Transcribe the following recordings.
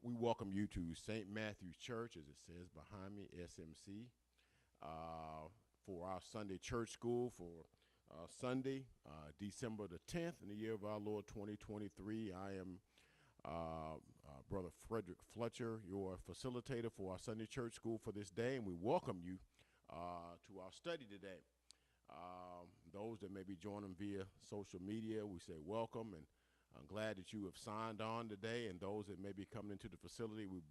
We welcome you to St. Matthew's Church, as it says behind me, SMC, for our Sunday church school for Sunday, December the 10th, in the year of our Lord 2023. I am Brother Frederick Fletcher, your facilitator for our Sunday church school for this day, and we welcome you to our study today. Those that may be joining via social media, we say welcome, and I'm glad that you have signed on today, and those that may be coming into the facility, we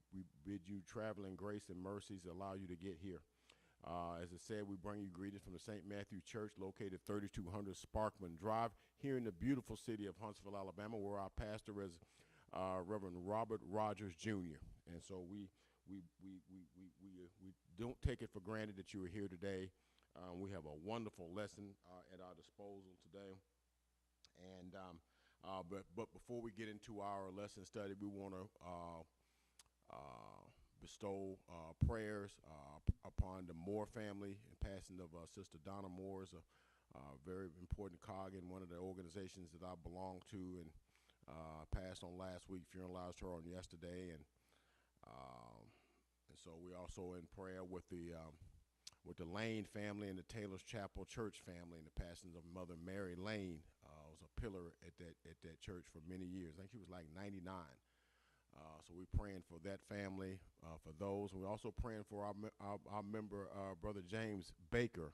bid you traveling grace and mercies that allow you to get here. As I said, we bring you greetings from the St. Matthew Church, located 3200 Sparkman Drive, here in the beautiful city of Huntsville, Alabama, where our pastor is Reverend Robert Rogers, Jr. And so we don't take it for granted that you are here today. We have a wonderful lesson at our disposal today. And but before we get into our lesson study, we want to bestow prayers upon the Moore family and passing of Sister Donna Moore, is a very important cog in one of the organizations that I belong to, and passed on last week, funeralized her on yesterday, and so we also in prayer with the Lane family and the Taylor's Chapel Church family, and the passing of Mother Mary Lane. Was a pillar at that church for many years. I think she was like 99. So we're praying for that family, for those. We're also praying for our member, Brother James Baker,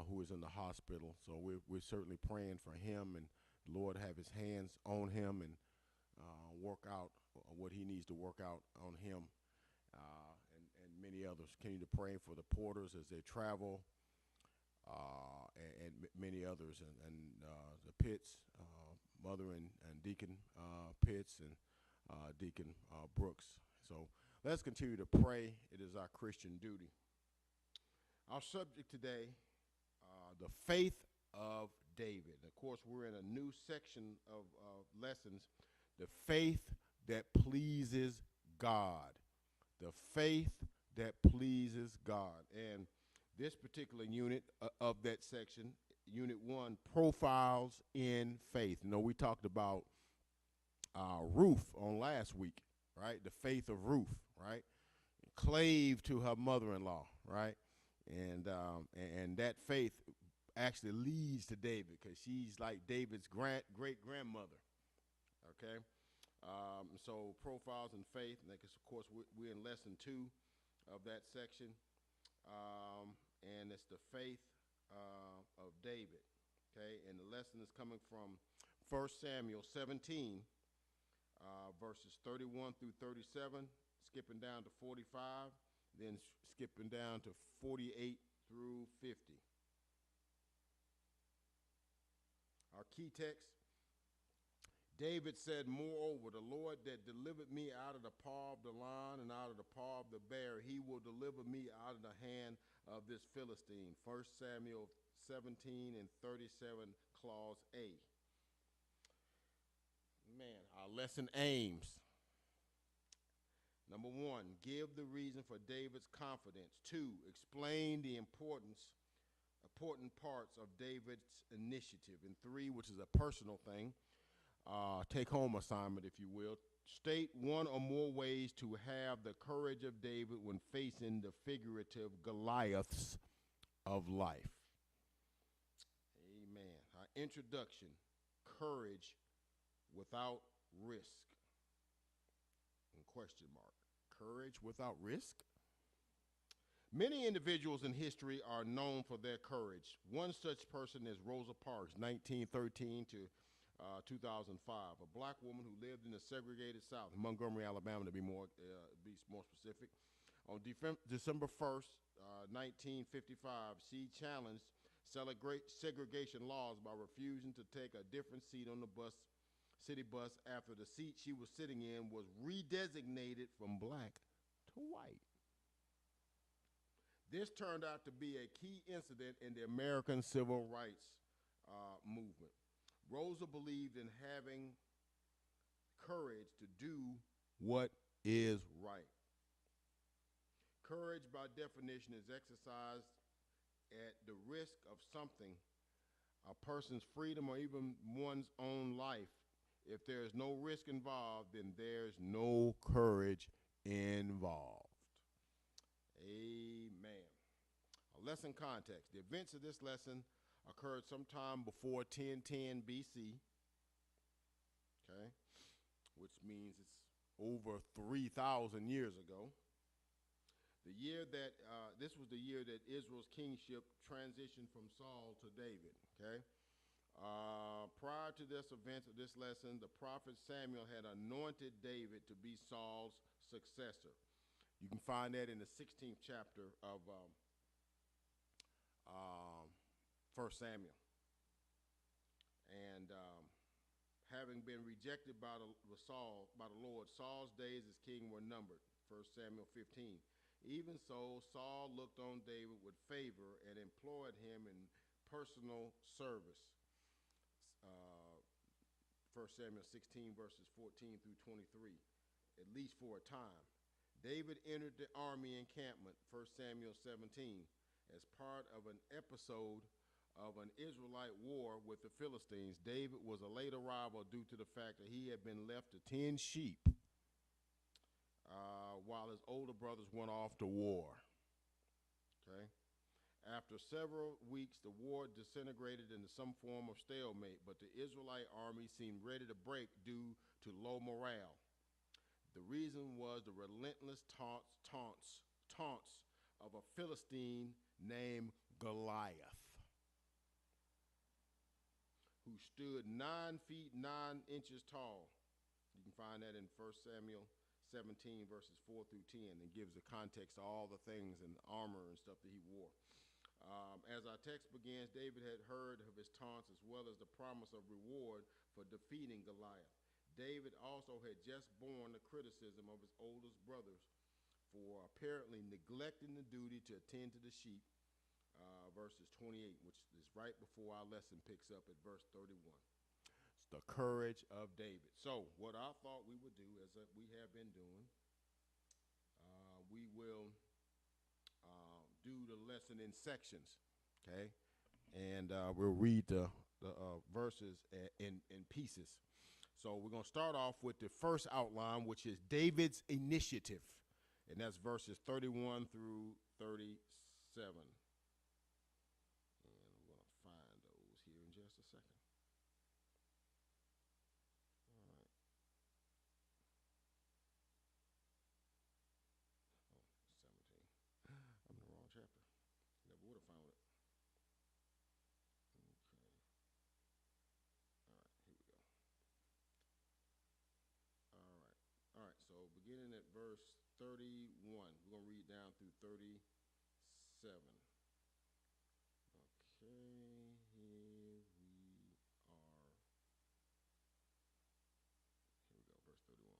who is in the hospital. So we're certainly praying for him, and the Lord have his hands on him and work out what he needs to work out on him, and many others. Continue to pray for the Porters as they travel, and many others, and the Pitts, Mother and Deacon Pitts, and Deacon Brooks. So let's continue to pray. It is our Christian duty. Our subject today, the faith of David. Of course, we're in a new section of lessons, the faith that pleases God. The faith that pleases God. And this particular unit of that section, Unit 1, profiles in faith. You know, we talked about Ruth on last week, right? The faith of Ruth, right? Clave to her mother-in-law, right? And that faith actually leads to David, because she's like David's great-grandmother, okay? So profiles in faith, and of course we're in lesson 2 of that section, and it's the faith of David, okay? And the lesson is coming from 1 Samuel 17, verses 31 through 37, skipping down to 45, then skipping down to 48 through 50. Our key text: David said, "Moreover, the Lord that delivered me out of the paw of the lion and out of the paw of the bear, he will deliver me out of the hand of this Philistine." 1 Samuel 17 and 37, clause A. Man, our lesson aims. Number 1, give the reason for David's confidence. 2, explain the important parts of David's initiative. And 3, which is a personal thing, take-home assignment, if you will, state one or more ways to have the courage of David when facing the figurative Goliaths of life. Amen. Our introduction: courage without risk. And question mark. Courage without risk? Many individuals in history are known for their courage. One such person is Rosa Parks, 1913 to 2005, a black woman who lived in the segregated South, Montgomery, Alabama, to be more specific. On December 1st, 1955, she challenged segregation laws by refusing to take a different seat on the city bus after the seat she was sitting in was redesignated from black to white. This turned out to be a key incident in the American civil rights movement. Rosa believed in having courage to do what is right. Courage, by definition, is exercised at the risk of something, a person's freedom, or even one's own life, If there's no risk involved, then there's no courage involved. Amen. A lesson context. The events of this lesson occurred sometime before 1010 BC, okay, which means it's over 3,000 years ago. The year that, this was the year that Israel's kingship transitioned from Saul to David, okay? Prior to this event of this lesson, the prophet Samuel had anointed David to be Saul's successor. You can find that in the 16th chapter of 1 Samuel. And having been rejected by the Lord, Saul's days as king were numbered, 1 Samuel 15. Even so, Saul looked on David with favor and employed him in personal service. 1 Samuel 16, verses 14 through 23, at least for a time. David entered the army encampment, 1 Samuel 17, as part of an episode of an Israelite war with the Philistines. David was a late arrival due to the fact that he had been left to tend sheep while his older brothers went off to war. Okay. After several weeks, the war disintegrated into some form of stalemate, but the Israelite army seemed ready to break due to low morale. The reason was the relentless taunts of a Philistine named Goliath, who stood 9 feet 9 inches tall. You can find that in 1 Samuel 17, verses 4 through 10, and gives the context to all the things and armor and stuff that he wore. As our text begins, David had heard of his taunts as well as the promise of reward for defeating Goliath. David also had just borne the criticism of his oldest brothers for apparently neglecting the duty to attend to the sheep, verses 28, which is right before our lesson picks up at verse 31. It's the courage of David. So what I thought we would do, as we have been doing, we will do the lesson in sections, okay? And we'll read the verses in pieces. So we're going to start off with the first outline, which is David's initiative, and that's verses 31 through 37. And I'm going to find those here in just a second. All right. Oh, 17. I'm in the wrong chapter. Never would have found it. Okay. All right, here we go. All right, so beginning at verse 31, we're going to read down through 37. Okay, here we are. Here we go, verse 31.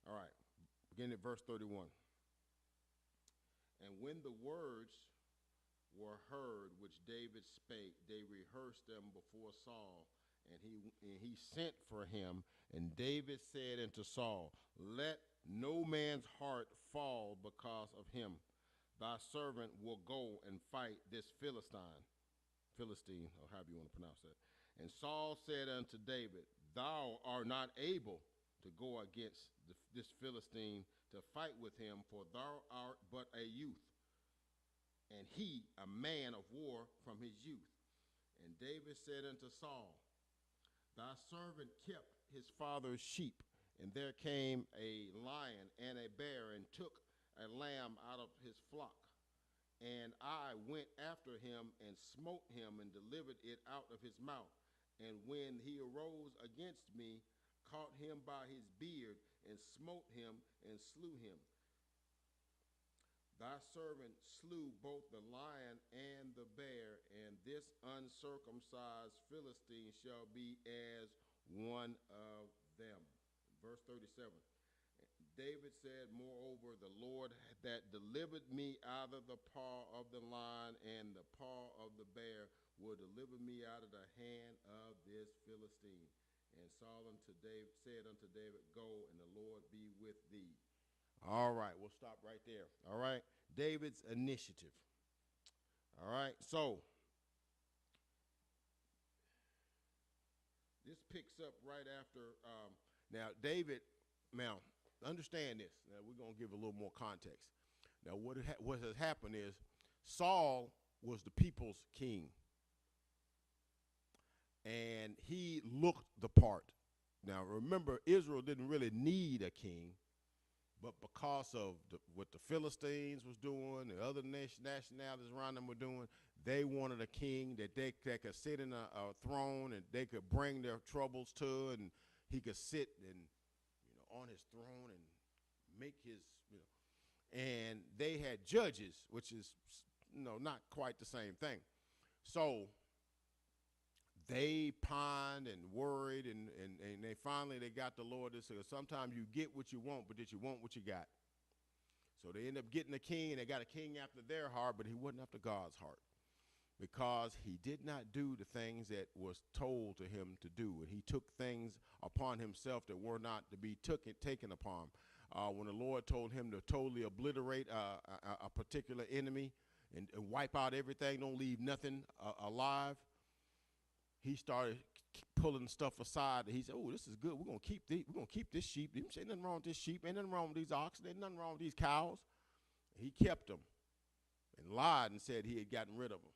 All right, beginning at verse 31. And when the words were heard which David spake, they rehearsed them before Saul, and he sent for him. And David said unto Saul, let no man's heart fall because of him. Thy servant will go and fight this Philistine, or however you want to pronounce that. And Saul said unto David, thou art not able to go against this Philistine to fight with him, for thou art but a youth, and he a man of war from his youth. And David said unto Saul, thy servant kept his father's sheep, and there came a lion and a bear, and took a lamb out of his flock. And I went after him, and smote him, and delivered it out of his mouth. And when he arose against me, caught him by his beard, and smote him, and slew him. Thy servant slew both the lion and the bear, and this uncircumcised Philistine shall be as one of them. Verse 37. David said, moreover, the Lord that delivered me out of the paw of the lion and the paw of the bear will deliver me out of the hand of this Philistine. And Saul said unto David, go, and the Lord be with thee. All right, we'll stop right there. All right, David's initiative. All right, so this picks up right after. Now, David, now, understand this. Now, we're going to give a little more context. Now, what has happened is Saul was the people's king, and he looked the part. Now, remember, Israel didn't really need a king, but because of what the Philistines was doing, and other nationalities around them were doing, they wanted a king that could sit in a throne and they could bring their troubles to, and he could sit and on his throne and make his and they had judges, which is not quite the same thing. So they pined and worried, and they finally got the Lord to say, sometimes you get what you want, but did you want what you got? So they end up getting a king, and they got a king after their heart, but he wasn't after God's heart, because he did not do the things that was told to him to do, and he took things upon himself that were not to be taken upon. When the Lord told him to totally obliterate a particular enemy and wipe out everything, don't leave nothing alive, he started pulling stuff aside. He said, "Oh, this is good. We're gonna keep this sheep. Ain't nothing wrong with this sheep. Ain't nothing wrong with these oxen. Ain't nothing wrong with these cows." He kept them and lied and said he had gotten rid of them,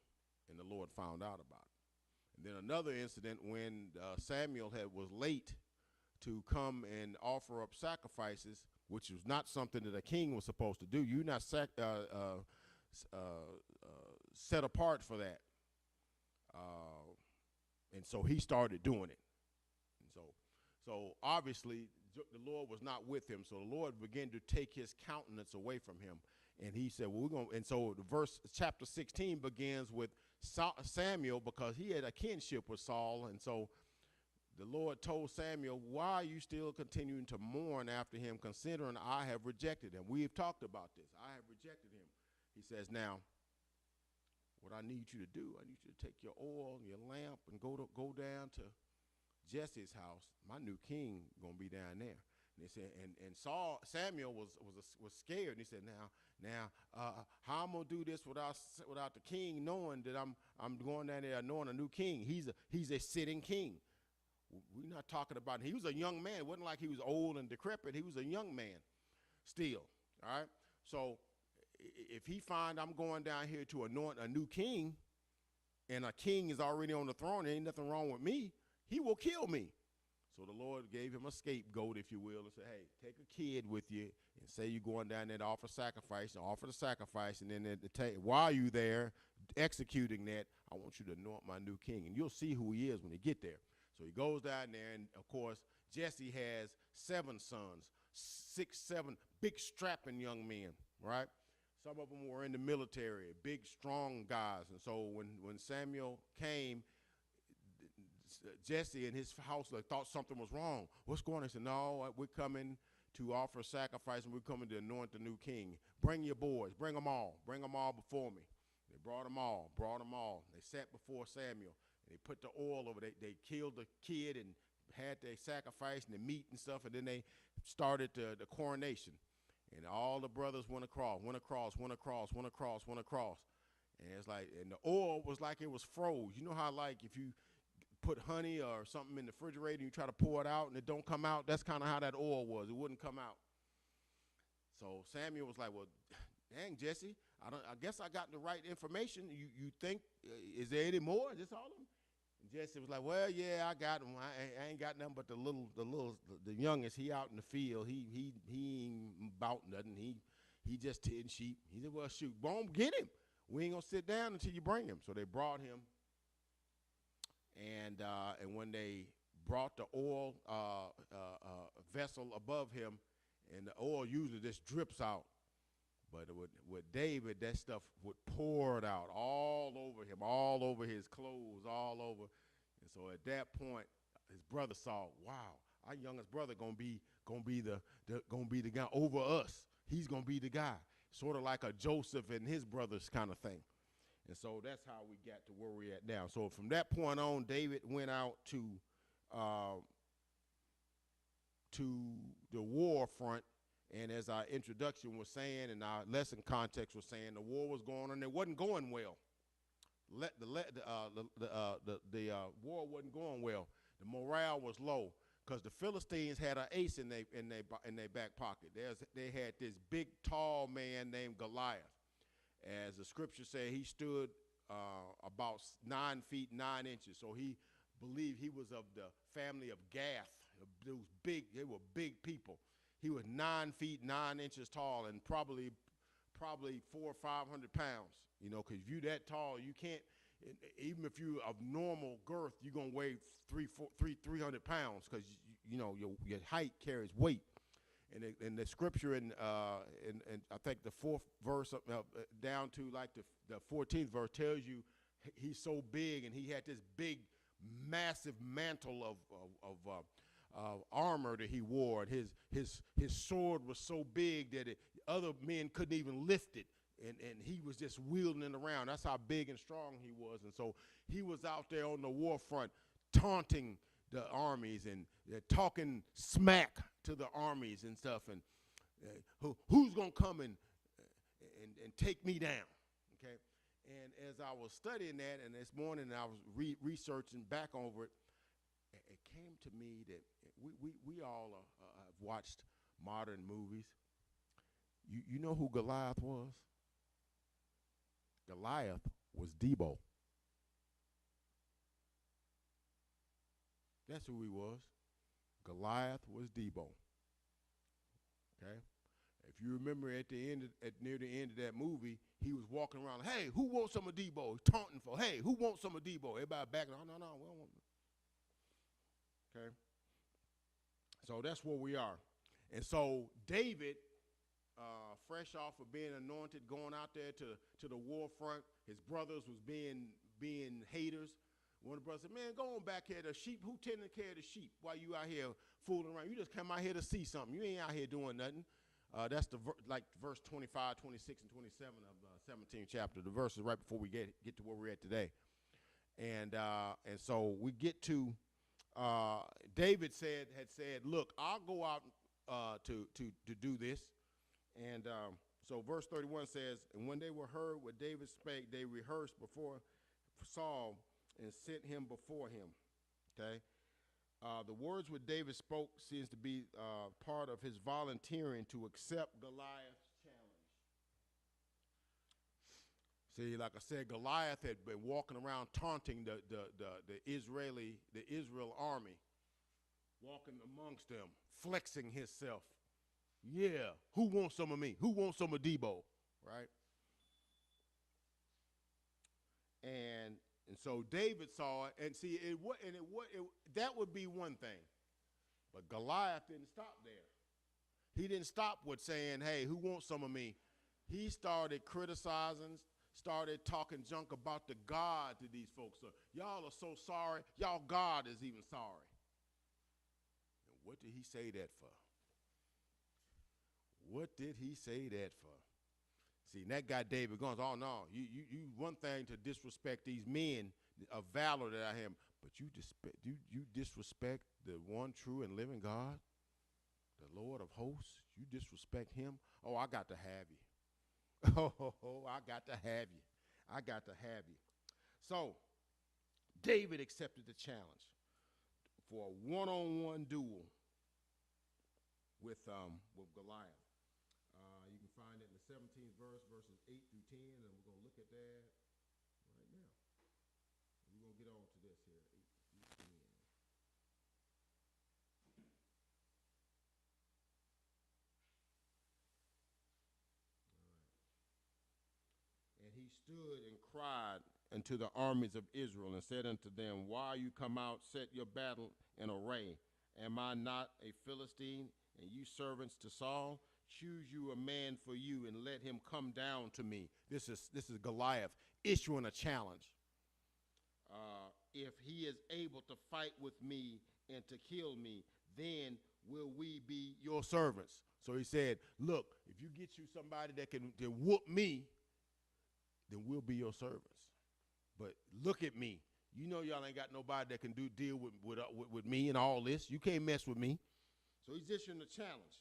and the Lord found out about it. And then another incident when Samuel was late to come and offer up sacrifices, which was not something that a king was supposed to do. You're not set apart for that. And so he started doing it. And so obviously the Lord was not with him. So the Lord began to take his countenance away from him. And he said, well, we're going to, and so the chapter 16 begins with Samuel, because he had a kinship with Saul. And so the Lord told Samuel, why are you still continuing to mourn after him, considering I have rejected him? We have talked about this. I have rejected him. He says, now, what I need you to do, I need you to take your oil and your lamp and go down to Jesse's house. My new king gonna be down there. And they said, and Samuel was scared. And he said, now, how I'm gonna do this without the king knowing that I'm going down there anointing a new king? He's a sitting king. We're not talking about. He was a young man. It wasn't like he was old and decrepit. He was a young man still. All right. So if he find I'm going down here to anoint a new king, and a king is already on the throne, there ain't nothing wrong with me, he will kill me. So the Lord gave him a scapegoat, if you will, and said, hey, take a kid with you and say you're going down there to offer sacrifice, and offer the sacrifice, and then while you're there executing that, I want you to anoint my new king. And you'll see who he is when you get there. So he goes down there, and of course, Jesse has 7 sons, 6, 7 big strapping young men, right? Some of them were in the military, big, strong guys. And so when Samuel came, Jesse and his household thought something was wrong. What's going on? He said, no, we're coming to offer a sacrifice, and we're coming to anoint the new king. Bring your boys. Bring them all before me. They brought them all. They sat before Samuel, and they put the oil over. They killed the kid and had their sacrifice and the meat and stuff, and then they started the coronation. And all the brothers went across. And it's like, and the oil was like it was froze. You know how, like, if you put honey or something in the refrigerator and you try to pour it out and it don't come out? That's kind of how that oil was. It wouldn't come out. So Samuel was like, well, dang, Jesse, I guess I got the right information. You think, is there any more? Is this all of them? And Jesse was like, well, yeah, I got him. I ain't got nothing but the youngest. He out in the field. He ain't about nothing. He just tend sheep. He said, well, shoot, boom, get him. We ain't gonna sit down until you bring him. So they brought him, and when they brought the oil vessel above him, and the oil usually just drips out, but with David, that stuff would pour it out all over him, all over his clothes, all over. And so at that point, his brother saw, wow, our youngest brother gonna be the guy over us. He's gonna be the guy, sort of like a Joseph and his brothers kind of thing. And so that's how we got to where we're at now. So from that point on, David went out to the war front. And as our introduction was saying, and our lesson context was saying, the war was going on. It wasn't going well. The war wasn't going well. The morale was low because the Philistines had an ace in their back pocket. They had this big, tall man named Goliath. As the scripture said, he stood about 9 feet 9 inches. So he believed he was of the family of Gath. They were big people. He was 9 feet 9 inches tall and probably 400 or 500 pounds. You know, because if you that tall, you can't. Even if you of normal girth, you're gonna weigh 300 pounds because you know your height carries weight. And the scripture in I think the 4th verse down to like the 14th verse tells you he's so big and he had this big, massive mantle of armor that he wore. And his sword was so big that other men couldn't even lift it. And he was just wielding it around. That's how big and strong he was. And so he was out there on the war front taunting the armies and talking smack to the armies and stuff. And who's going to come and take me down? Okay. And as I was studying that, and this morning I was researching back over it, it came to me that we all have watched modern movies. You know who Goliath was? Goliath was Debo. That's who he was. Goliath was Debo. Okay? If you remember near the end of that movie, he was walking around, hey, who wants some of Debo? He's taunting for, hey, who wants some of Debo? Everybody back, no, we don't want it. Okay? So that's where we are. And so David, fresh off of being anointed, going out there to the war front, his brothers was being haters. One of the brothers said, man, go on back here. The sheep, who tending care of the sheep while you out here fooling around? You just come out here to see something. You ain't out here doing nothing. That's like verse 25, 26, and 27 of the 17th chapter. The verses right before we get to where we're at today. And so we get to David had said, look, I'll go out to do this. And so verse 31 says, and when they were heard what David spake, they rehearsed before Saul and sent him before him. Okay? The words what David spoke seems to be part of his volunteering to accept Goliath's challenge. See, like I said, Goliath had been walking around taunting the Israel army, walking amongst them, flexing himself. Yeah, who wants some of me? Who wants some of Debo? Right? And so David saw it, and see, that would be one thing. But Goliath didn't stop there. He didn't stop with saying, hey, who wants some of me? He started criticizing, started talking junk about the God to these folks. So, y'all are so sorry. Y'all God is even sorry. And what did he say that for? What did he say that for? See, and that got David going. Oh, no, you one thing to disrespect these men of valor that I have, but you disrespect the one true and living God, the Lord of hosts. You disrespect him. Oh, I got to have you. Oh, I got to have you. I got to have you. So David accepted the challenge for a one-on-one duel with Goliath. You can find it in the 17th verse, verses 8 through 10, and we're going to look at that right now. We're going to get on to this here, 8 through 10. And he stood and cried unto the armies of Israel and said unto them, why you come out, set your battle in array? Am I not a Philistine, and you servants to Saul? Choose you a man for you and let him come down to me. This is Goliath issuing a challenge. If he is able to fight with me and to kill me, then will we be your servants? So he said, look, if you get you somebody that can whoop me, then we'll be your servants. But look at me. You know y'all ain't got nobody that can deal with me and all this. You can't mess with me. So he's issuing a challenge.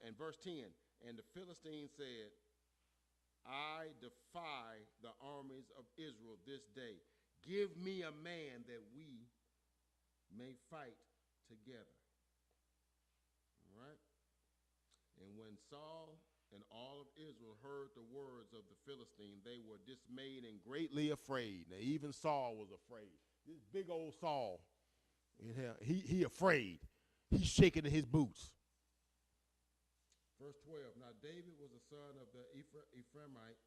And verse 10, and the Philistines said, I defy the armies of Israel this day. Give me a man that we may fight together. All right? And when Saul and all of Israel heard the words of the Philistine, they were dismayed and Greatly afraid. Now, even Saul was afraid. This big old Saul, he afraid. He's shaking in his boots. Verse 12, now David was a son of the Ephraimite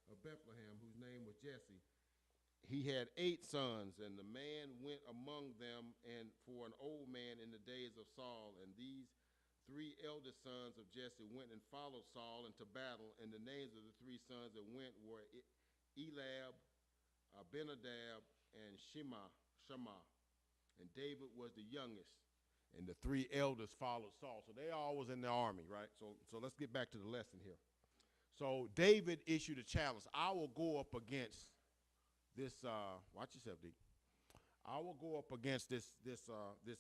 of Bethlehem, whose name was Jesse. He had 8 sons, and the man went among them and for an old man in the days of Saul. And these 3 eldest sons of Jesse went and followed Saul into battle, and the names of the 3 sons that went were Eliab, Abinadab, and Shema. And David was the youngest. And the 3 elders followed Saul. So they all was in the army, right? So let's get back to the lesson here. So David issued a challenge. I will go up against this, watch yourself, D. I will go up against this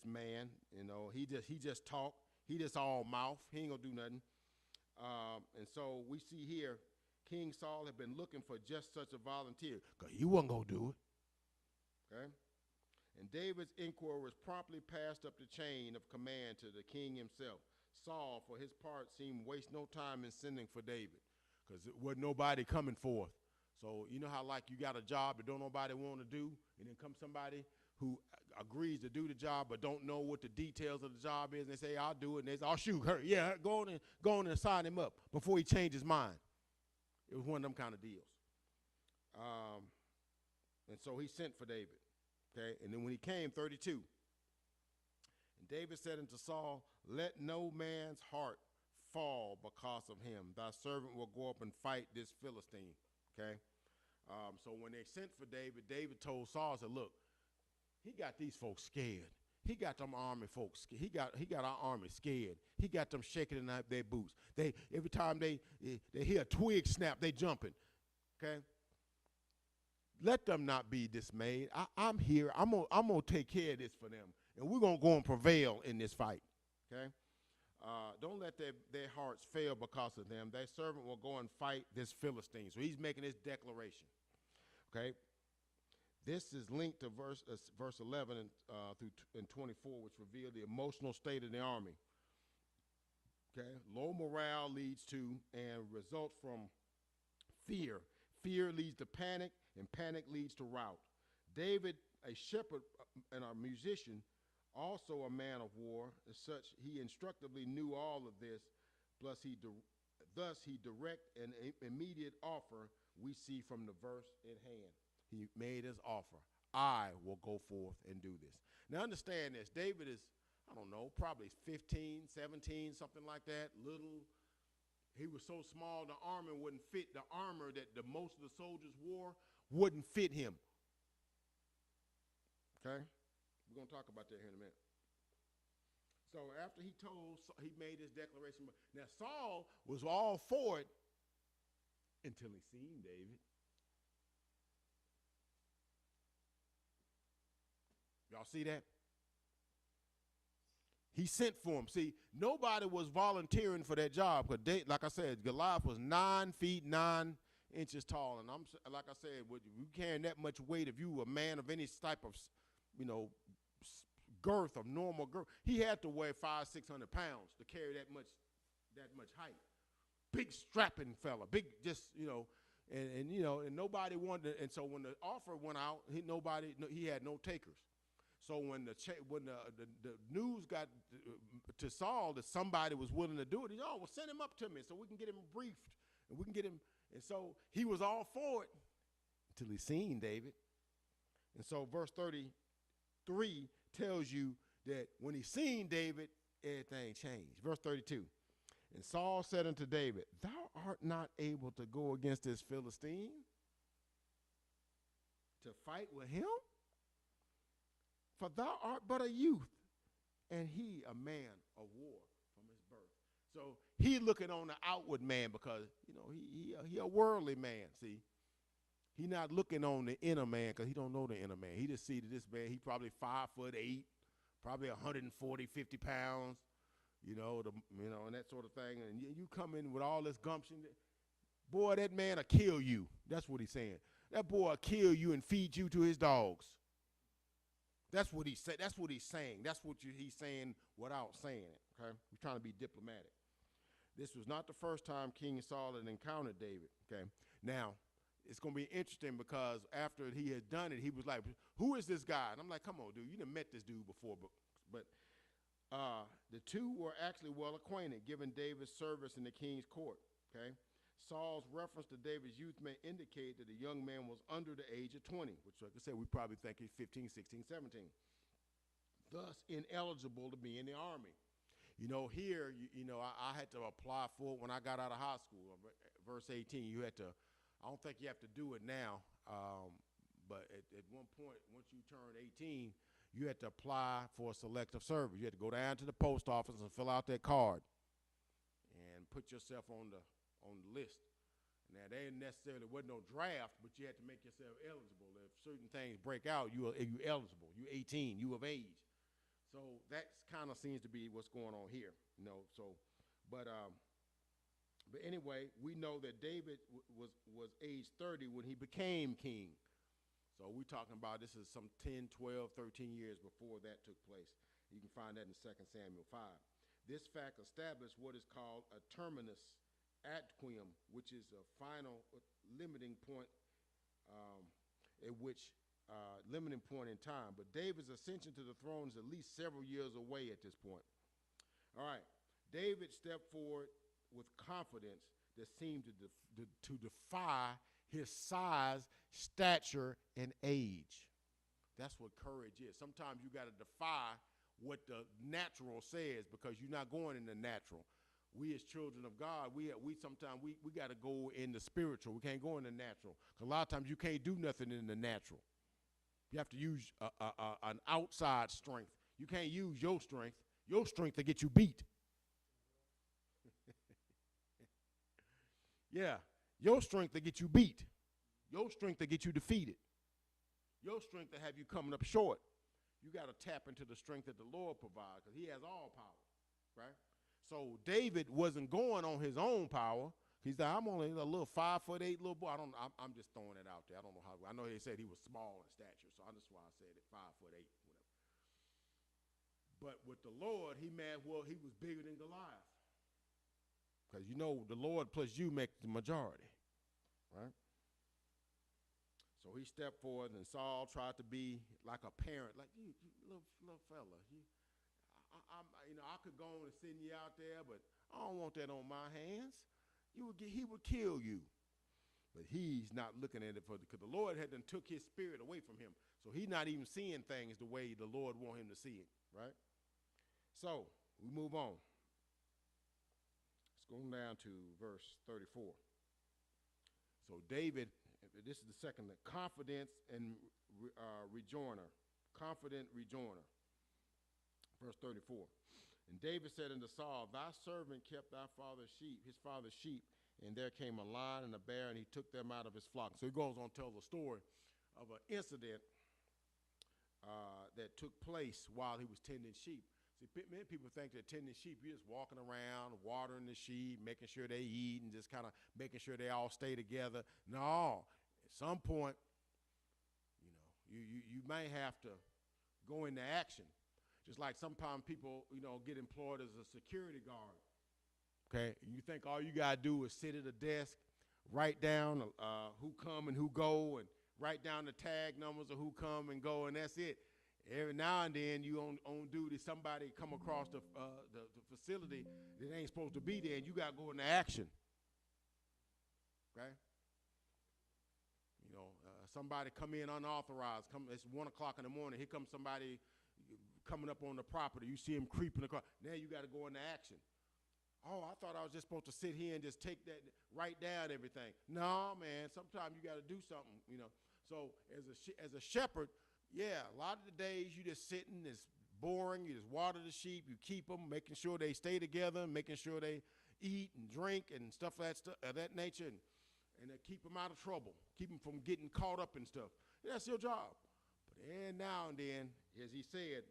man. You know, he just talk. He just all mouth. He ain't gonna do nothing. And so we see here, King Saul had been looking for just such a volunteer, because he wasn't gonna do it. Okay? And David's inquiry was promptly passed up the chain of command to the king himself. Saul, for his part, seemed to waste no time in sending for David, because there wasn't nobody coming forth. So you know how like you got a job that don't nobody want to do, and then comes somebody who agrees to do the job but don't know what the details of the job is, and they say, I'll do it, and they say, oh, shoot, her, yeah, go on and sign him up before he changed his mind. It was one of them kind of deals. And so he sent for David. Okay, and then when he came, 32, and David said unto Saul, let no man's heart fall because of him. Thy servant will go up and fight this Philistine. Okay, so when they sent for David, David told Saul, said, look, he got these folks scared. He got them army folks. He got our army scared. He got them shaking in their boots. They every time they hear a twig snap, they jumping. Okay. Let them not be dismayed. I'm here. I'm gonna take care of this for them, and we're gonna go and prevail in this fight. Okay. Don't let their hearts fail because of them. Their servant will go and fight this Philistine. So he's making this declaration. Okay. This is linked to verse 11 and 24, which reveal the emotional state of the army. Okay. Low morale leads to and results from fear. Fear leads to panic, and panic leads to rout. David, a shepherd and a musician, also a man of war, as such, he instructively knew all of this, plus thus he direct an immediate offer we see from the verse in hand. He made his offer. I will go forth and do this. Now understand this. David is, I don't know, probably 15, 17, something like that, little. He was so small the armor wouldn't fit. The armor that the most of the soldiers wore wouldn't fit him. Okay? We're going to talk about that here in a minute. So after he made his declaration. Now Saul was all for it until he seen David. Y'all see that? He sent for him. See, nobody was volunteering for that job because, like I said, Goliath was 9 feet 9 inches tall, and like I said, you carrying that much weight, if you were a man of any type of, girth of normal girth, he had to weigh 500-600 pounds to carry that much height. Big strapping fella, big, and nobody wanted. And so when the offer went out, he had no takers. So when the news got to Saul that somebody was willing to do it, he said, well, send him up to me so we can get him briefed and we can get him. And so he was all for it until he seen David. And so verse 33 tells you that when he seen David, everything changed. Verse 32, and Saul said unto David, thou art not able to go against this Philistine to fight with him? For thou art but a youth, and he a man of war from his birth. So he looking on the outward man because, he a worldly man, see. He not looking on the inner man because he don't know the inner man. He just see that this man, he probably 5'8", probably 140, 50 pounds, and that sort of thing. And you come in with all this gumption. Boy, that man will kill you. That's what he's saying. That boy will kill you and feed you to his dogs. That's what he said. That's what he's saying. That's what he's saying without saying it. Okay, we're trying to be diplomatic. This was not the first time King Saul had encountered David. Okay, now it's going to be interesting because after he had done it, he was like, "Who is this guy?" And I'm like, "Come on, dude, you done met this dude before." But the two were actually well acquainted, given David's service in the king's court. Okay, Saul's reference to David's youth may indicate that the young man was under the age of 20, which, like I said, we probably think he's 15, 16, 17. Thus, ineligible to be in the army. You know, here, I had to apply for it when I got out of high school. Verse 18, you had to, I don't think you have to do it now, but at one point, once you turn 18, you had to apply for a selective service. You had to go down to the post office and fill out that card and put yourself on the list. Now, there wasn't no draft, but you had to make yourself eligible. If certain things break out, you eligible. You 18, you of age. So that kind of seems to be what's going on here, So, but anyway, we know that David was age 30 when he became king. So we're talking about this is some 10, 12, 13 years before that took place. You can find that in 2 Samuel 5. This fact established what is called a terminus adquiem, which is a final limiting point at which limiting point in time. But David's ascension to the throne is at least several years away at this point. All right. David stepped forward with confidence that seemed to defy his size, stature, and age. That's what courage is. Sometimes you got to defy what the natural says because you're not going in the natural. We as children of God, we sometimes we got to go in the spiritual. We can't go in the natural. Because a lot of times you can't do nothing in the natural. You have to use an outside strength. You can't use your strength to get you beat. Yeah, your strength to get you beat. Your strength to get you defeated. Your strength to have you coming up short. You got to tap into the strength that the Lord provides because he has all power, right? So David wasn't going on his own power. He's like, I'm only a little 5'8" little boy. I'm just throwing it out there. I don't know how. I know they said he was small in stature, so that's why I said it, 5'8", whatever. But with the Lord, he was bigger than Goliath. Because the Lord plus you make the majority, right? So he stepped forward, and Saul tried to be like a parent, like you little fella. I could go on and send you out there, but I don't want that on my hands. He would kill you. But he's not looking at it because the Lord had took his spirit away from him. So he's not even seeing things the way the Lord want him to see it, right? So we move on. Let's go down to verse 34. So David, this is the second, confidence and rejoinder. Confident rejoinder. Verse 34. And David said unto Saul, thy servant kept his father's sheep, and there came a lion and a bear, and he took them out of his flock. So he goes on to tell the story of an incident that took place while he was tending sheep. See, many people think that tending sheep, you're just walking around, watering the sheep, making sure they eat, and just kind of making sure they all stay together. No, at some point, you may have to go into action. Just like sometimes people, get employed as a security guard. Okay, you think all you gotta do is sit at a desk, write down who come and who go, and write down the tag numbers of who come and go, and that's it. Every now and then you on duty, somebody come across the facility that ain't supposed to be there, and you gotta go into action. Okay. Somebody come in unauthorized. It's 1 o'clock in the morning. Here comes somebody coming up on the property. You see him creeping across. Now you got to go into action. Oh, I thought I was just supposed to sit here and just take that, write down everything. No, man, sometimes you got to do something, So as a shepherd, yeah, a lot of the days you just sitting, it's boring. You just water the sheep, you keep them, making sure they stay together, making sure they eat and drink and stuff of that nature, and keep them out of trouble, keep them from getting caught up in stuff. That's your job. But every now and then, as he said,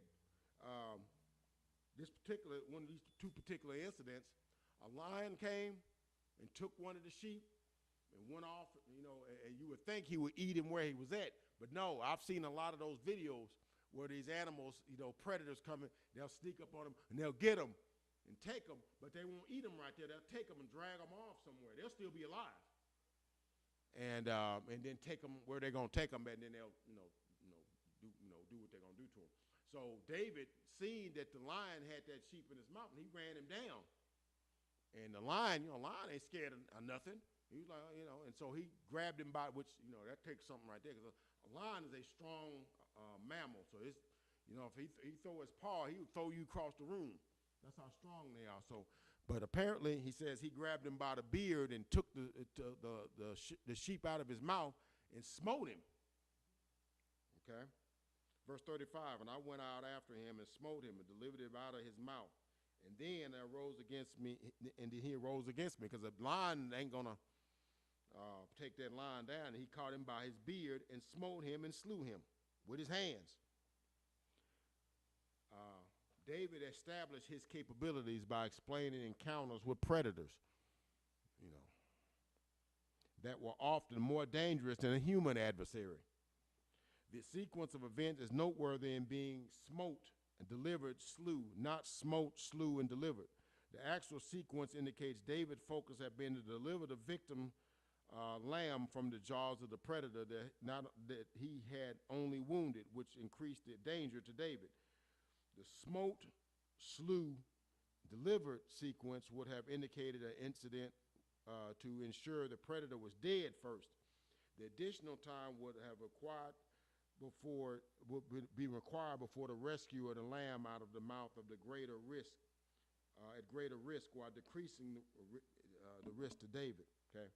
one of these two particular incidents, a lion came and took one of the sheep and went off, and you would think he would eat him where he was at. But no, I've seen a lot of those videos where these animals, predators coming, they'll sneak up on them and they'll get them and take them, but they won't eat them right there. They'll take them and drag them off somewhere. They'll still be alive, and then take them where they're gonna take them, and then they'll do what they're gonna do to them. So David, seeing that the lion had that sheep in his mouth, and he ran him down. And the lion, lion ain't scared of nothing. He was like, and so he grabbed him by, which, that takes something right there, because a lion is a strong mammal. So it's, if he throw his paw, he would throw you across the room. That's how strong they are. So, but apparently, he says he grabbed him by the beard and took the sheep out of his mouth and smote him. Okay? Verse 35, and I went out after him and smote him and delivered him out of his mouth. And then there rose against me, and then he arose against me, because the lion ain't going to take that lion down. And he caught him by his beard and smote him and slew him with his hands. David established his capabilities by explaining encounters with predators, that were often more dangerous than a human adversary. The sequence of events is noteworthy in being smote and delivered, slew, not smote, slew, and delivered. The actual sequence indicates David's focus had been to deliver the victim lamb from the jaws of the predator that he had only wounded, which increased the danger to David. The smote, slew, delivered sequence would have indicated an incident to ensure the predator was dead first. The additional time would be required before the rescue of the lamb out of the mouth of at greater risk, while decreasing the risk to David. Okay,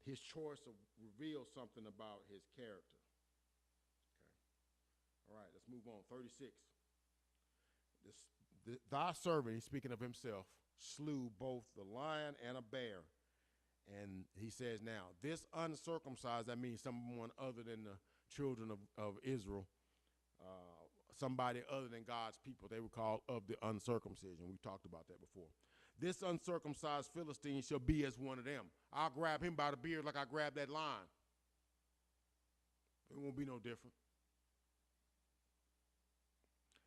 his choice reveals something about his character. Okay, all right, let's move on. 36. Thy servant, he's speaking of himself, slew both the lion and a bear. And he says now, this uncircumcised, that means someone other than the children of Israel, somebody other than God's people. They were called of the uncircumcision. We talked about that before. This uncircumcised Philistine shall be as one of them. I'll grab him by the beard like I grabbed that lion. It won't be no different.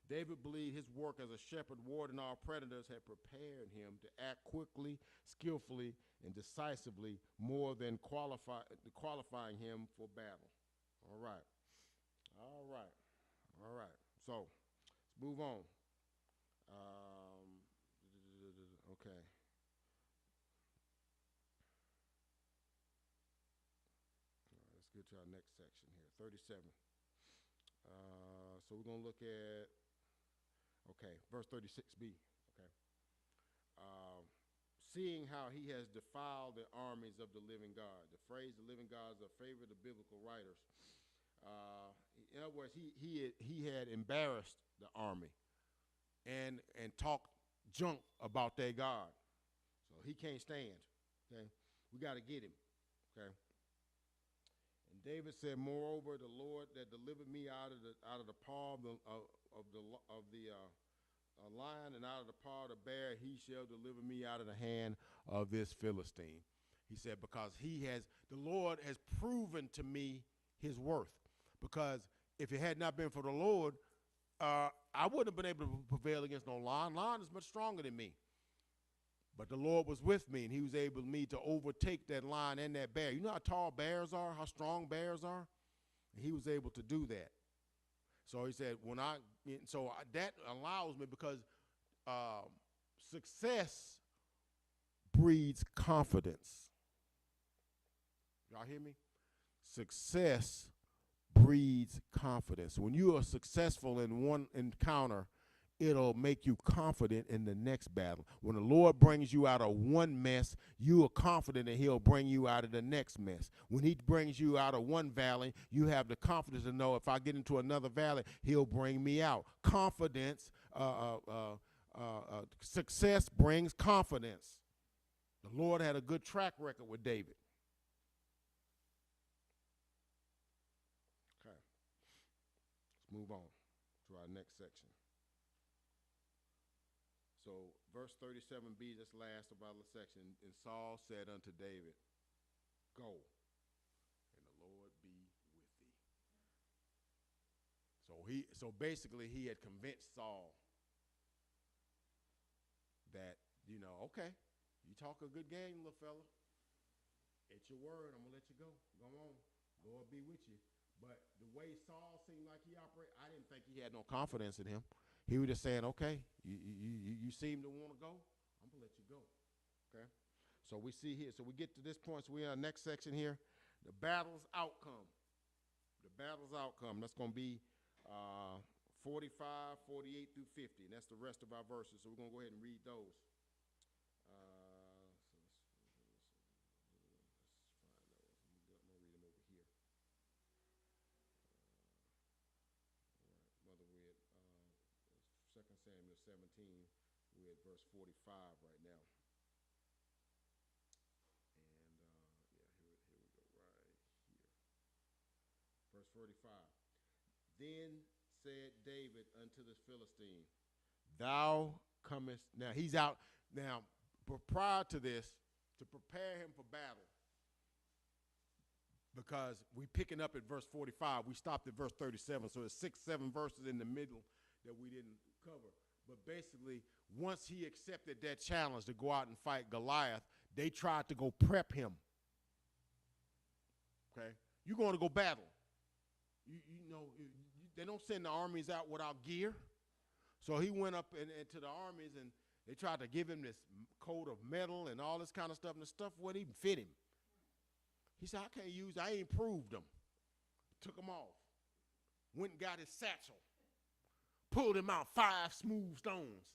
David believed his work as a shepherd warding off predators had prepared him to act quickly, skillfully, and decisively, more than qualifying him for battle. All right. So, let's move on. Okay. All right, let's get to our next section here, 37. So we're going to look at, verse 36b. Okay. Seeing how he has defiled the armies of the living God. The phrase "the living God" is a favorite of biblical writers. In other words, he had embarrassed the army and talked junk about their God. So he can't stand. Okay, we got to get him. Okay. And David said, "Moreover, the Lord that delivered me out of the paw of the lion and out of the paw of the bear, he shall deliver me out of the hand of this Philistine." He said, because the Lord has proven to me his worth. Because if it had not been for the Lord, I wouldn't have been able to prevail against no lion. Lion is much stronger than me. But the Lord was with me, and he was able to overtake that lion and that bear. You know how tall bears are, how strong bears are? And he was able to do that. So he said, that allows me, because success breeds confidence. Y'all hear me? Success breeds confidence. When you are successful in one encounter, it'll make you confident in the next battle. When the Lord brings you out of one mess, you are confident that he'll bring you out of the next mess. When he brings you out of one valley, you have the confidence to know if I get into another valley, he'll bring me out. Confidence, success brings confidence. The Lord had a good track record with David. Okay. Let's move on to our next section. So verse 37b, this last of our section, and Saul said unto David, "Go, and the Lord be with thee." So So basically he had convinced Saul that, okay, you talk a good game, little fella. It's your word. I'm gonna let you go. Go on. Lord be with you. But the way Saul seemed like he operated, I didn't think he had no confidence in him. He was just saying, okay, you seem to want to go. I'm gonna let you go. Okay. So we see here. So we get to this point. So we're in our next section here. The battle's outcome. The battle's outcome. That's gonna be 45, 48 through 50. And that's the rest of our verses. So we're gonna go ahead and read those. Second Samuel 17, we're at verse 45 right now. And here we go, right here. Verse 45. Then said David unto the Philistine, thou comest. Now he's out. Now, prior to this, to prepare him for battle, because we picking up at verse 45. We stopped at verse 37, so there's 6, 7 verses in the middle that we didn't cover. But basically, once he accepted that challenge to go out and fight Goliath, they tried to go prep him. Okay? You're going to go battle. They don't send the armies out without gear. So he went up into the armies, and they tried to give him this coat of metal and all this kind of stuff, and the stuff wouldn't even fit him. He said, I ain't proved them. Took them off. Went and got his satchel. Pulled him out 5 smooth stones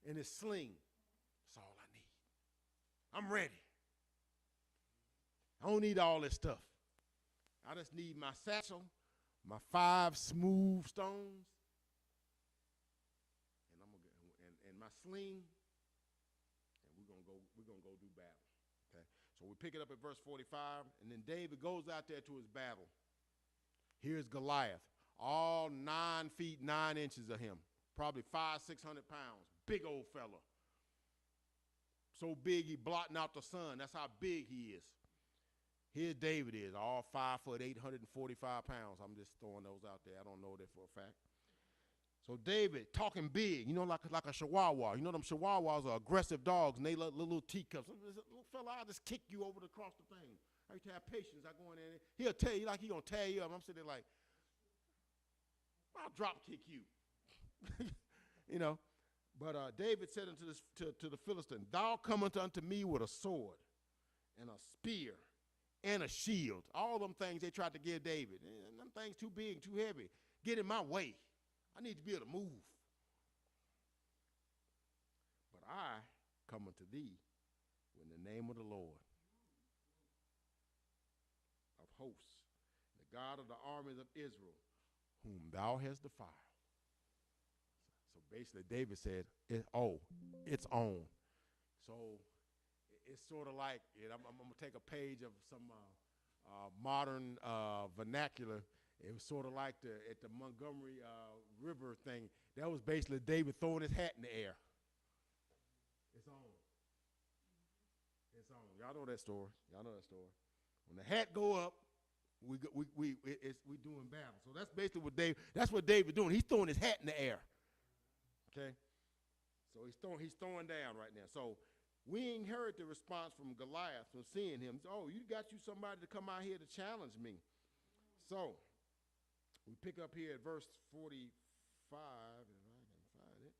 in his sling. That's all I need. I'm ready. I don't need all this stuff. I just need my satchel, my 5 smooth stones, and my sling, and we're gonna go do battle. Okay. So we pick it up at verse 45, and then David goes out there to his battle. Here's Goliath. All 9 feet 9 inches of him, probably 500, 600 pounds, big old fella. So big he blotting out the sun. That's how big he is. Here David is, all 5 foot, 845 pounds. I'm just throwing those out there. I don't know that for a fact. So David talking big, like a chihuahua. You know them chihuahuas are aggressive dogs, and they little teacups. Little fella, I'll just kick you over across the thing. I have to have patience. I go in there, he'll tell you like he gonna tear you up. I'm sitting there like, I'll drop kick you. But David said unto the Philistine, thou comest unto me with a sword and a spear and a shield. All them things they tried to give David. And them things too big, too heavy. Get in my way. I need to be able to move. But I come unto thee in the name of the Lord of hosts, the God of the armies of Israel, whom thou hast defiled. So basically David said, it's on. So it's sort of like, I'm going to take a page of some modern vernacular. It was sort of like at the Montgomery River thing. That was basically David throwing his hat in the air. It's on. It's on. Y'all know that story. When the hat go up, we doing battle. So that's basically what David doing. He's throwing his hat in the air. Okay? So he's throwing down right now. So we ain't heard the response from Goliath from seeing him. Oh, you got you somebody to come out here to challenge me. So we pick up here at verse 45, if I can find it.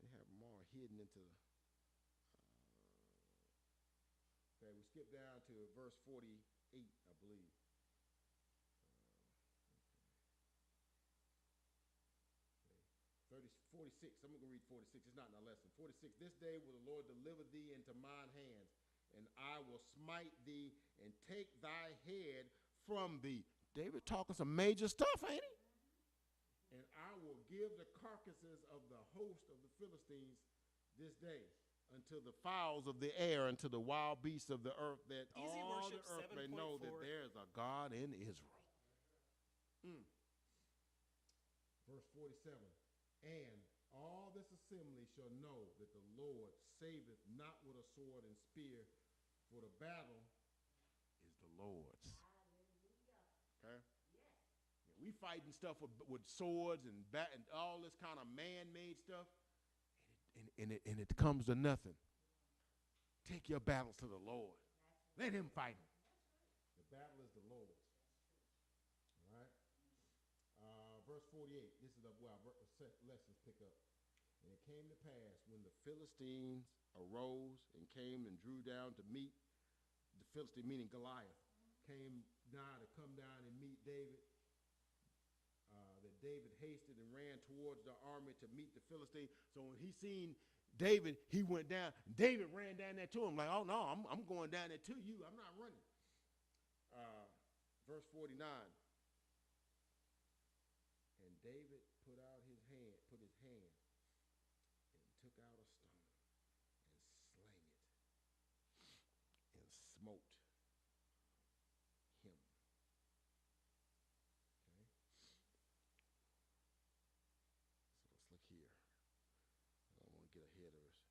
They have them all hidden into the okay, we skip down to verse 48, I believe. 46, I'm going to read 46. It's not in our lesson. 46, this day will the Lord deliver thee into mine hands, and I will smite thee and take thy head from thee. David talking some major stuff, ain't he? And I will give the carcasses of the host of the Philistines this day unto the fowls of the air, unto the wild beasts of the earth, that Easy all Worship the earth may know that there is a God in Israel. Verse 47, and all this assembly shall know that the Lord saveth not with a sword and spear, for the battle is the Lord's. Hallelujah. Okay? Yes. we fighting stuff with swords and all this kind of man-made stuff, and it comes to nothing. Take your battles to the Lord. Let him fight them. The battle is the Lord's. All right. Verse 48. This is where our lessons pick up. And it came to pass when the Philistines arose and came and drew down to meet the Philistine, meaning Goliath, came down to come down and meet David. That David hasted and ran towards the army to meet the Philistine. So when he seen David, he went down. David ran down there to him like, oh no, I'm going down there to you. I'm not running. Verse 49. And David put his hand, and took out a stone, and slang it, and smote him. Okay? So let's look here. I don't want to get ahead of us.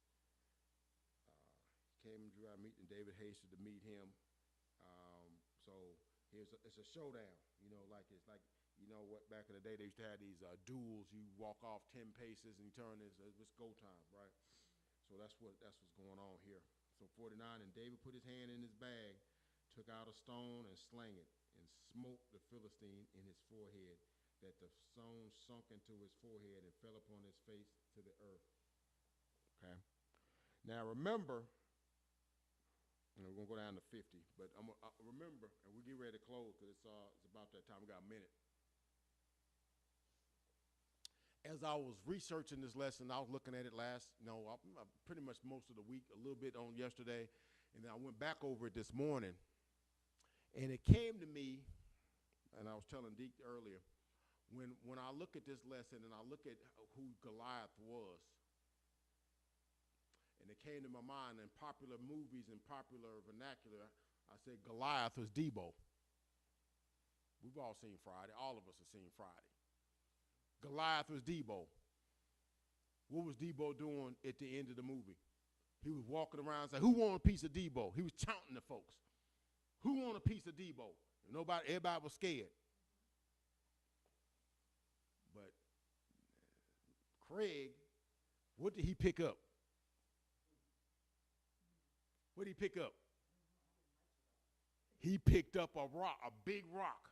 Came and drew out meet, and David hasted to meet him. So it's a showdown. You know, it's like, you know what, back in the day, they used to have these duels. You walk off 10 paces and you turn, it's go time, right? So that's what's going on here. So 49, and David put his hand in his bag, took out a stone and slang it, and smote the Philistine in his forehead, that the stone sunk into his forehead and fell upon his face to the earth. Okay? Now remember, we're going to go down to 50, but remember, and we get ready to close because it's about that time. We got a minute. As I was researching this lesson, I was looking at it pretty much most of the week, a little bit on yesterday, and then I went back over it this morning, and it came to me, and I was telling Deke earlier, when I look at this lesson and I look at who Goliath was, and it came to my mind in popular movies and popular vernacular, I said Goliath was Debo. We've all seen Friday. All of us have seen Friday. Goliath was Debo. What was Debo doing at the end of the movie? He was walking around saying, who want a piece of Debo? He was counting the folks. Who want a piece of Debo? Everybody was scared. But Craig, what did he pick up? What did he pick up? He picked up a rock, a big rock,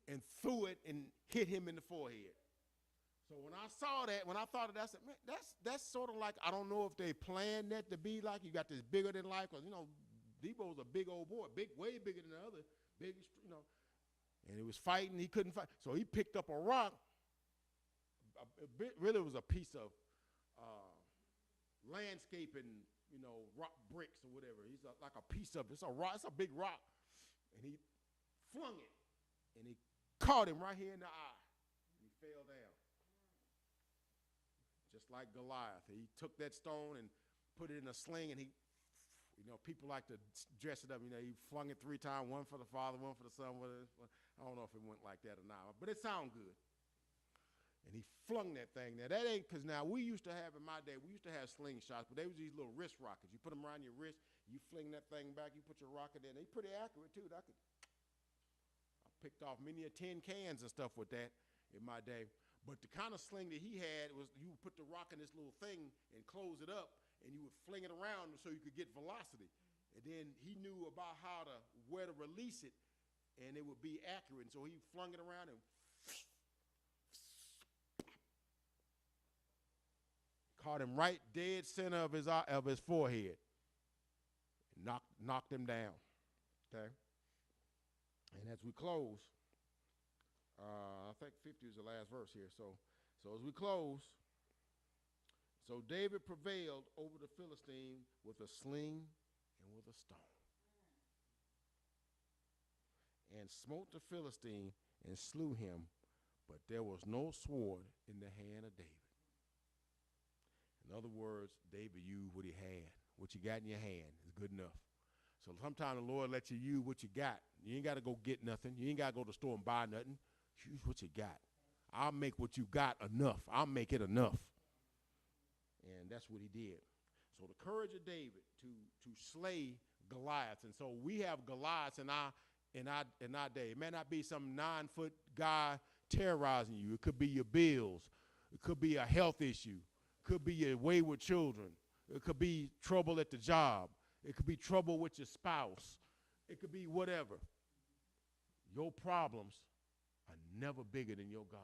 and threw it and hit him in the forehead. So when I saw that, when I thought of that, I said, man, that's sort of like, I don't know if they planned that to be like, you got this bigger than life, because, Debo's a big old boy, way bigger than the other, and he was fighting, he couldn't fight. So he picked up a rock, really it was a piece of landscaping, rock bricks or whatever. He's like a piece of, it's a rock, it's a big rock. And he flung it, and he caught him right here in the eye, and he fell down. Just like Goliath. He took that stone and put it in a sling, and people like to dress it up. He flung it 3 times, one for the Father, one for the Son. I don't know if it went like that or not, but it sounded good. And he flung that thing. Now, that ain't, because now we used to have, in my day, we used to have slingshots, but they was these little wrist rockets. You put them around your wrist, you fling that thing back, you put your rocket in. They pretty accurate, too. I picked off many of 10 cans and stuff with that in my day. But the kind of sling that he had was you would put the rock in this little thing and close it up, and you would fling it around so you could get velocity. And then he knew about where to release it, and it would be accurate. And so he flung it around and caught him right dead center of his forehead, and knocked him down. Okay. And as we close, I think 50 is the last verse here. So as we close, so David prevailed over the Philistine with a sling and with a stone, and smote the Philistine and slew him, but there was no sword in the hand of David. In other words, David used what he had. What you got in your hand is good enough. So sometimes the Lord lets you use what you got. You ain't got to go get nothing. You ain't got to go to the store and buy nothing. Use what you got. I'll make what you got enough. I'll make it enough. And that's what he did. So the courage of David to slay Goliath. And so we have Goliaths in our day. It may not be some 9-foot guy, terrorizing you. It could be your bills. It could be a health issue. It could be your wayward children. It could be trouble at the job. It could be trouble with your spouse. It could be whatever. Your problems are never bigger than your God.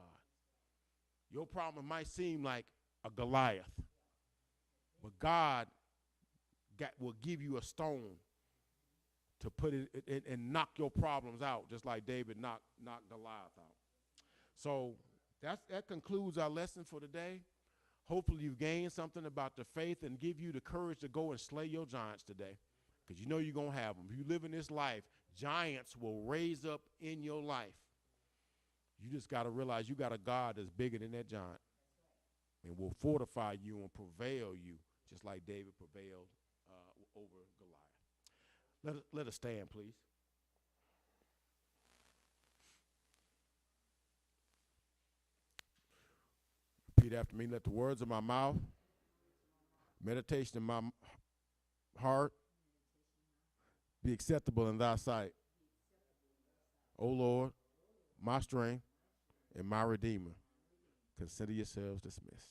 Your problem might seem like a Goliath, but God will give you a stone to put it and knock your problems out, just like David knocked Goliath out. So that concludes our lesson for today. Hopefully you've gained something about the faith and give you the courage to go and slay your giants today, because you know you're going to have them. If you live in this life, giants will raise up in your life. You just got to realize you got a God that's bigger than that giant and will fortify you and prevail you, just like David prevailed over Goliath. Let us stand, please. Repeat after me. Let the words of my mouth, meditation of my heart be acceptable in thy sight. O Lord, my strength and my redeemer. Consider yourselves dismissed.